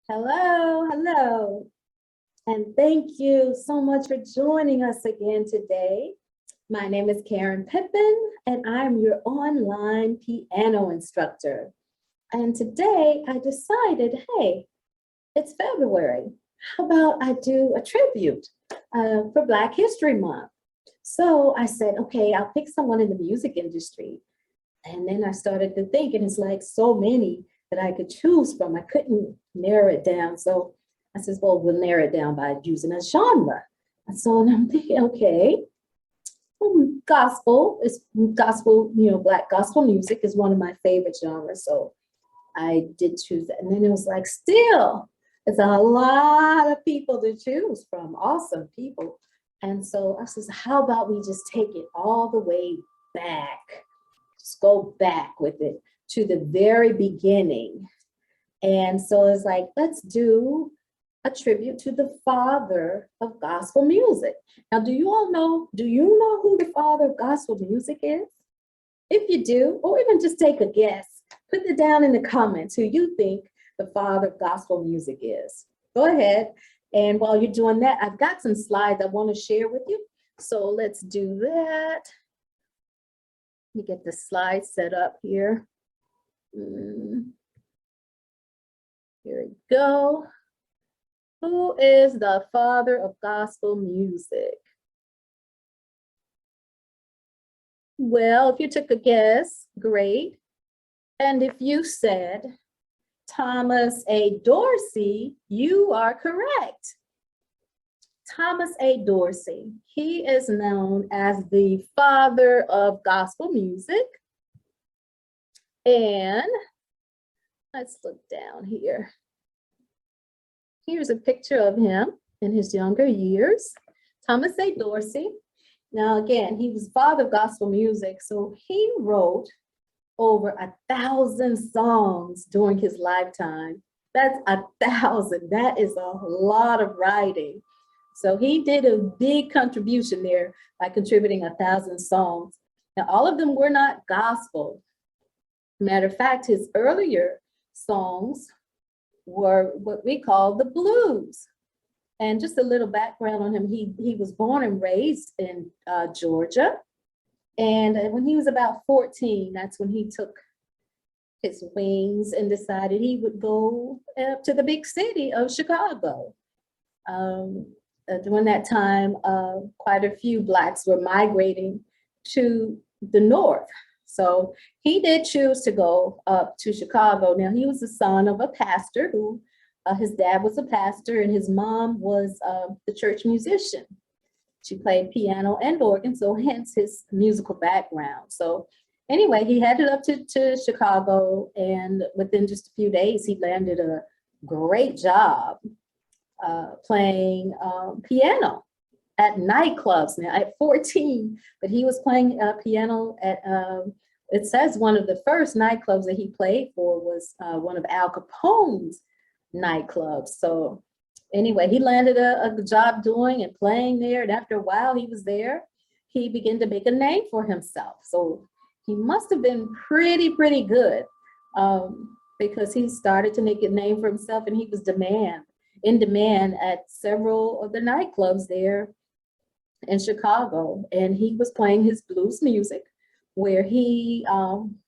Hello, hello. And thank you so much for joining us again today. My name is Karen Pippen, and I'm your online piano instructor. And today I decided, hey, it's February. How about I do a tribute for Black History Month? So I said, okay, I'll pick someone in the music industry. And then I started to think, and it's like so many that I could choose from. I couldn't narrow it down. So I said, well, we'll narrow it down by using a genre. And so I'm thinking, okay, gospel is gospel, Black gospel music is one of my favorite genres. So I did choose that. And then it was like, still, it's a lot of people to choose from, awesome people. And so I said, how about we just take it all the way back? Just go back with it to the very beginning. And so it's like, let's do a tribute to the father of gospel music. Now, do you know who the father of gospel music is? If you do, or even just take a guess, put it down in the comments who you think the father of gospel music is. Go ahead. And while you're doing that, I've got some slides I want to share with you. So let's do that. Let me get the slide set up here. Here we go. Who is the father of gospel music? Well, if you took a guess, great. And if you said Thomas A. Dorsey, you are correct. Thomas A. Dorsey, he is known as the father of gospel music. And let's look down here. Here's a picture of him in his younger years, Thomas A. Dorsey. Now, again, he was father of gospel music, so he wrote over 1,000 songs during his lifetime. That's 1,000. That is a lot of writing. So he did a big contribution there by contributing 1,000 songs. Now, all of them were not gospel. Matter of fact, his earlier songs were what we call the blues. And just a little background on him, he was born and raised in Georgia. And when he was about 14, that's when he took his wings and decided he would go to the big city of Chicago. During that time, quite a few Blacks were migrating to the north. So he did choose to go up to Chicago. Now, he was the son of a pastor who, his dad was a pastor and his mom was the church musician. She played piano and organ, so hence his musical background. So anyway, he headed up to Chicago, and within just a few days, he landed a great job playing piano at nightclubs now at 14, but he was playing piano at, it says one of the first nightclubs that he played for was one of Al Capone's nightclubs. So anyway, he landed a job doing and playing there. And after a while he was there, he began to make a name for himself. So he must have been pretty good because he started to make a name for himself, and he was in demand at several of the nightclubs there in Chicago. And he was playing his blues music, where he,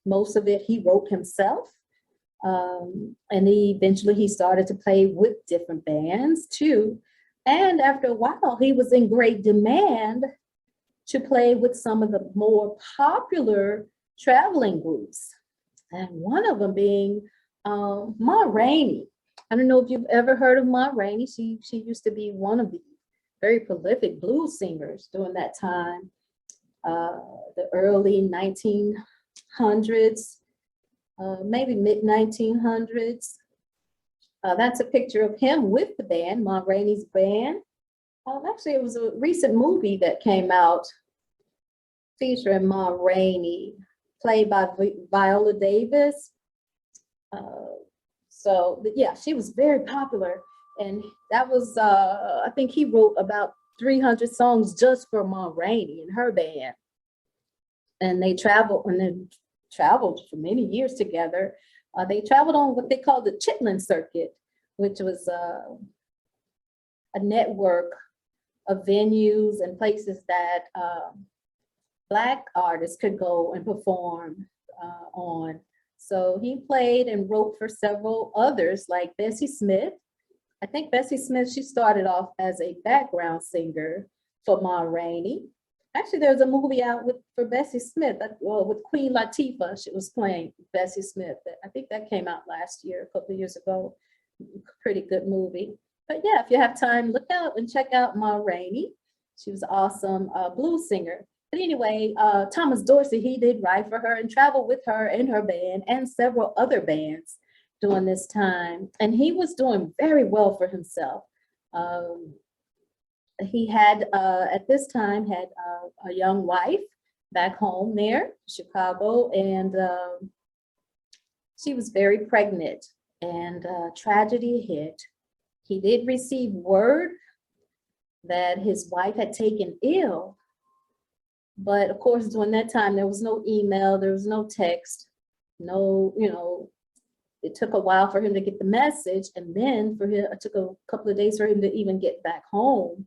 most of it he wrote himself. And eventually he started to play with different bands too. And after a while, he was in great demand to play with some of the more popular traveling groups. And one of them being Ma Rainey. I don't know if you've ever heard of Ma Rainey. She used to be one of the very prolific blues singers during that time, the early 1900s. Maybe mid-1900s. That's a picture of him with the band, Ma Rainey's band. Actually, it was a recent movie that came out featuring Ma Rainey, played by Viola Davis. So yeah, she was very popular. And that was, I think he wrote about 300 songs just for Ma Rainey and her band. And they traveled for many years together. They traveled on what they call the Chitlin circuit, which was a network of venues and places that Black artists could go and perform on. So he played and wrote for several others like Bessie Smith. I think Bessie Smith, she started off as a background singer for Ma Rainey. Actually, there's a movie out for Bessie Smith with Queen Latifah. She was playing Bessie Smith. I think that came out last year, a couple of years ago. Pretty good movie. But yeah, if you have time, look out and check out Ma Rainey. She was an awesome blues singer. But anyway, Thomas Dorsey, he did write for her and travel with her and her band and several other bands during this time. And he was doing very well for himself. He had, at this time, had a young wife back home there, Chicago, and she was very pregnant, and tragedy hit. He did receive word that his wife had taken ill, but of course, during that time, there was no email, there was no text, no, it took a while for him to get the message, and then it took a couple of days for him to even get back home.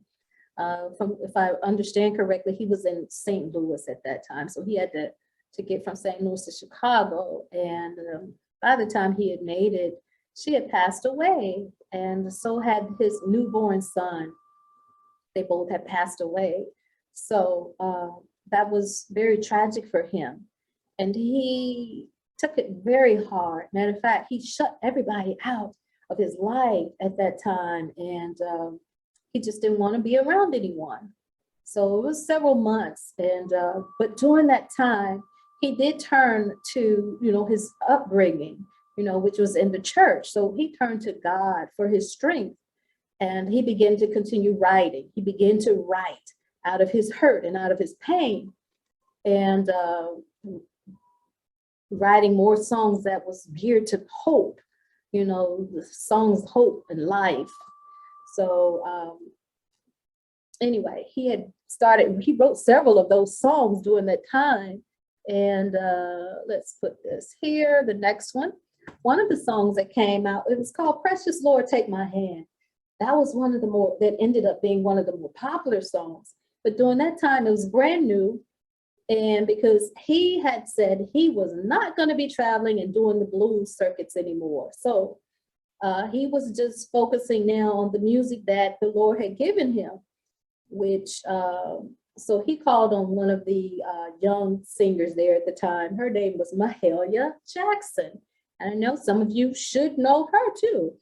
If I understand correctly, he was in St. Louis at that time, so he had to get from St. Louis to Chicago, and by the time he had made it, she had passed away, and so had his newborn son. They both had passed away. So that was very tragic for him. And he took it very hard. Matter of fact, he shut everybody out of his life at that time. And he just didn't want to be around anyone. So it was several months. And but during that time, he did turn to, his upbringing, which was in the church. So he turned to God for his strength. And he began to continue writing. He began to write out of his hurt and out of his pain, and writing more songs that was geared to hope, the songs hope and life. So anyway, he wrote several of those songs during that time. And let's put this here, the next one. One of the songs that came out, it was called Precious Lord, Take My Hand. That was that ended up being one of the more popular songs. But during that time, it was brand new. And because he had said he was not going to be traveling and doing the blues circuits anymore. So he was just focusing now on the music that the Lord had given him, which, so he called on one of the young singers there at the time. Her name was Mahalia Jackson. And I know some of you should know her too.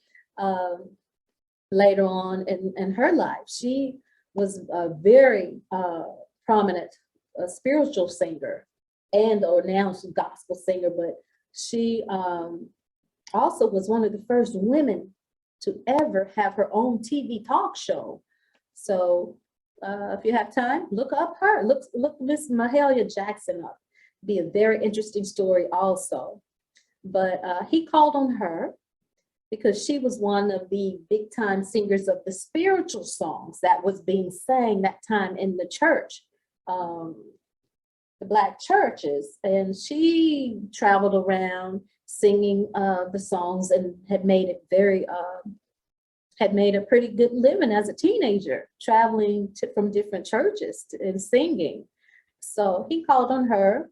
Later on in her life, she was a very prominent spiritual singer, or now she's a gospel singer, but she also was one of the first women to ever have her own TV talk show. So if you have time, look up her, look Miss Mahalia Jackson up. Be a very interesting story also. But he called on her because she was one of the big time singers of the spiritual songs that was being sang that time in the church, the Black churches. And she traveled around singing the songs and had made a pretty good living as a teenager, traveling from different churches and singing. So he called on her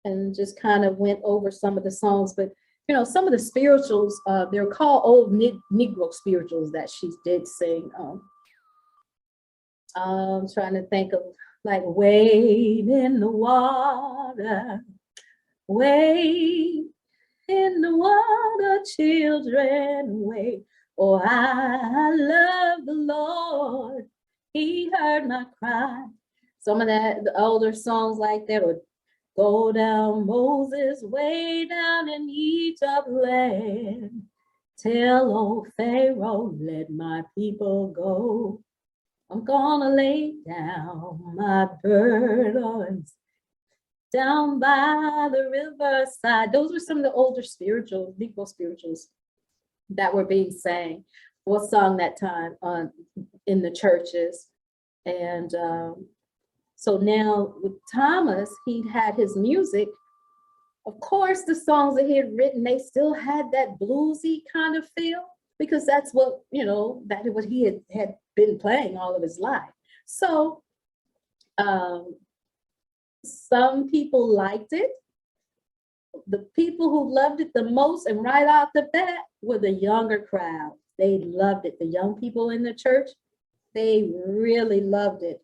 and just kind of went over some of the songs. But some of the spirituals, they're called old Negro spirituals that she did sing. I'm trying to think of like Wade in the Water, Wade in the water, children, wade. Oh, I love the Lord, He heard my cry. Some of the older songs like that would go down Moses, way down in Egypt land. Tell old Pharaoh, let my people go. I'm gonna lay down my burdens down by the riverside. Those were some of the older spirituals, Negro spirituals that were being sang or sung that time in the churches. And so now with Thomas, he had his music. Of course, the songs that he had written, they still had that bluesy kind of feel, because that's what, that is what he had been playing all of his life. So some people liked it. The people who loved it the most and right off the bat were the younger crowd. They loved it. The young people in the church, they really loved it.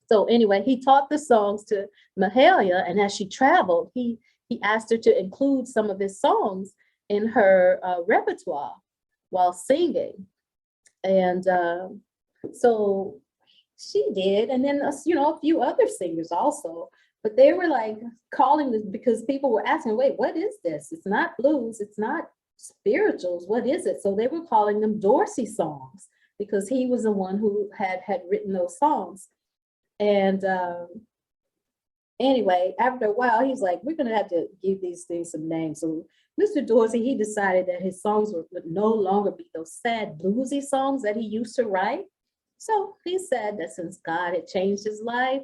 So anyway, he taught the songs to Mahalia, and as she traveled, he asked her to include some of his songs in her repertoire while singing. And so she did, and then a few other singers also. But they were like calling this because people were asking, wait, what is this? It's not blues, it's not spirituals, what is it? So they were calling them Dorsey songs because he was the one who had written those songs. And anyway, after a while, he's like, we're gonna have to give these things some names. So Mr. Dorsey, he decided that his songs would no longer be those sad bluesy songs that he used to write. So he said that since God had changed his life,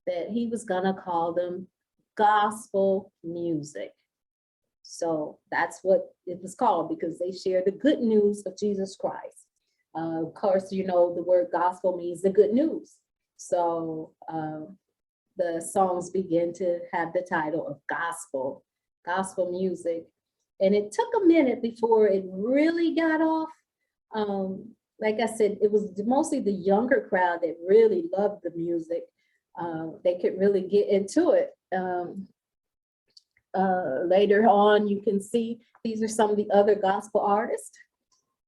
that he was gonna call them gospel music. So that's what it was called, because they share the good news of Jesus Christ. Of course, the word gospel means the good news. So the songs begin to have the title of gospel music. And it took a minute before it really got off. Like I said, it was mostly the younger crowd that really loved the music. They could really get into it. Later on, you can see these are some of the other gospel artists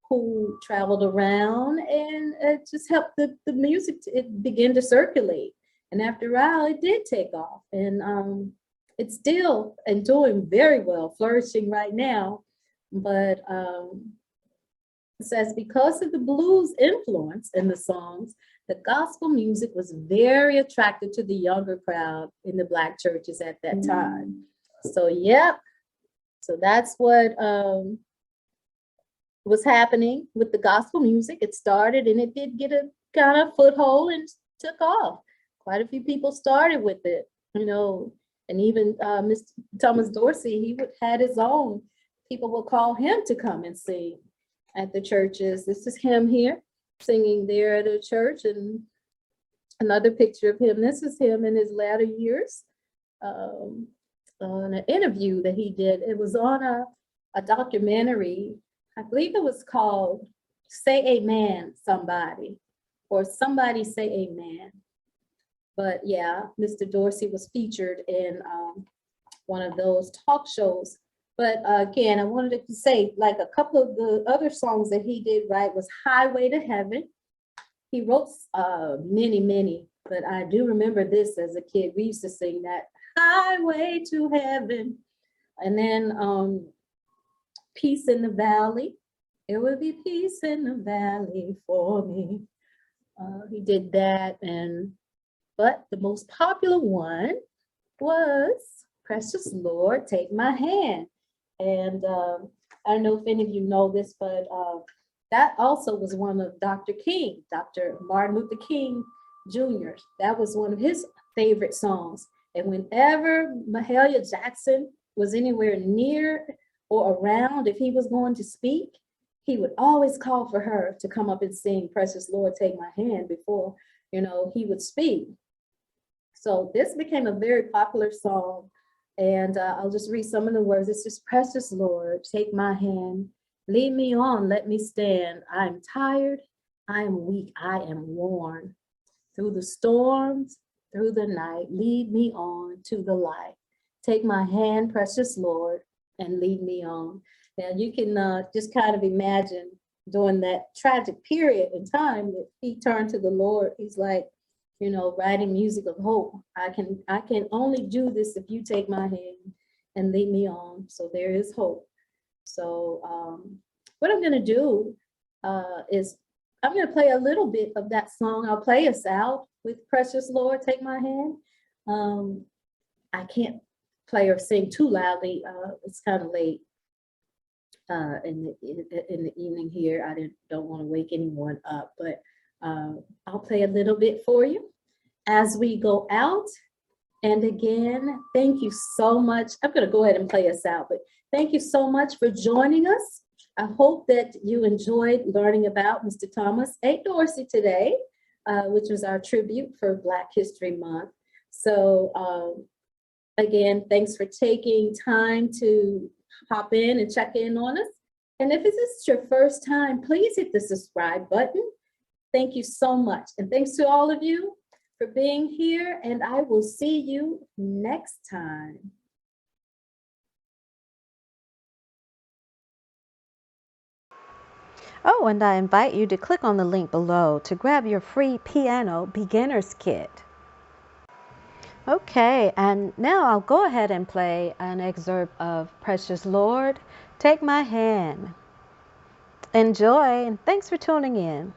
who traveled around, and it just helped the music it begin to circulate. And after a while, it did take off, and it's still and doing very well, flourishing right now. But it says because of the blues influence in the songs, the gospel music was very attractive to the younger crowd in the Black churches at that time. So, yep. So that's what was happening with the gospel music. It started and it did get a kind of foothold and took off. Quite a few people started with it, and even Mr. Thomas Dorsey, he had his own. People would call him to come and sing at the churches. This is him here singing there at a church, and another picture of him. This is him in his latter years. On an interview that he did. It was on a documentary. I believe it was called Say Amen, Somebody, or Somebody Say Amen. But yeah, Mr. Dorsey was featured in one of those talk shows. But again, I wanted to say, like, a couple of the other songs that he did write was Highway to Heaven. He wrote many, but I do remember this as a kid. We used to sing that, Highway to Heaven. And then Peace in the Valley. It will be peace in the valley for me. He did that, but the most popular one was Precious Lord, Take My Hand. And I don't know if any of you know this, but that also was one of Dr. Martin Luther King Jr. That was one of his favorite songs. And whenever Mahalia Jackson was anywhere near or around, if he was going to speak, he would always call for her to come up and sing Precious Lord, Take My Hand before, he would speak. So this became a very popular song. And I'll just read some of the words. It's just, Precious Lord, take my hand, lead me on, let me stand. I am tired, I am weak, I am worn. Through the storms, through the night, lead me on to the light. Take my hand, precious Lord, and lead me on. Now you can just kind of imagine during that tragic period in time that he turned to the Lord. He's like, writing music of hope. I can only do this if you take my hand and lead me on. So there is hope. So what I'm going to do is I'm going to play a little bit of that song. I'll play us out with Precious Lord, Take My Hand. I can't play or sing too loudly. It's kind of late in the evening here. I don't want to wake anyone up, but I'll play a little bit for you as we go out. And again, thank you so much. I'm going to go ahead and play us out, but thank you so much for joining us I hope that you enjoyed learning about Mr. Thomas A. Dorsey today, which was our tribute for Black History Month. So again, thanks for taking time to hop in and check in on us. And if this is your first time, please hit the subscribe button. Thank you so much. And thanks to all of you for being here. And I will see you next time. Oh, and I invite you to click on the link below to grab your free piano beginner's kit. Okay, and now I'll go ahead and play an excerpt of Precious Lord, Take My Hand. Enjoy, and thanks for tuning in.